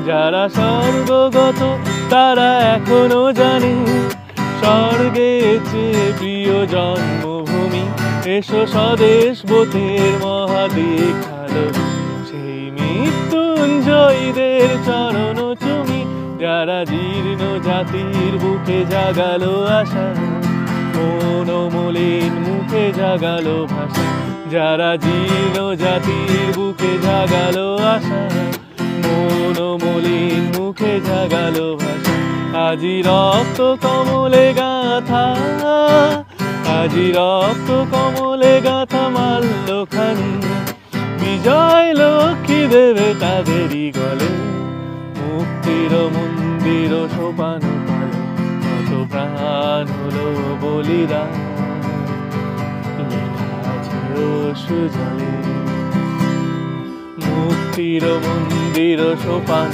যারা স্বর্গগত তারা এখনো জানে স্বর্গের চেয়ে প্রিয় জন্মভূমি। এসো স্বদেশ বোধের মহাদীক্ষালো, সেই মৃত্যুঞ্জয়ীদের চরণ চুমি। যারা জীর্ণ জাতির বুকে জাগালো আশা, মনোমলিন মুখে জাগালো ভাষা। যারা জীর্ণ জাতির বুকে জাগালো আশা, মনোমলিন মুখে জাগালো ভাষা। আজি রক্ত কমলে গাথা, আজি রক্ত কমলে গাথা মাল্যখানি। বিজয় লক্ষ্মী দেবে তাদেরই গলে, মুক্তির মন্দির সোপান তলে কত প্রাণ হলো বলিদান। লেখা আছে অশ্রু জলে, মুক্তির মন্দির সোপান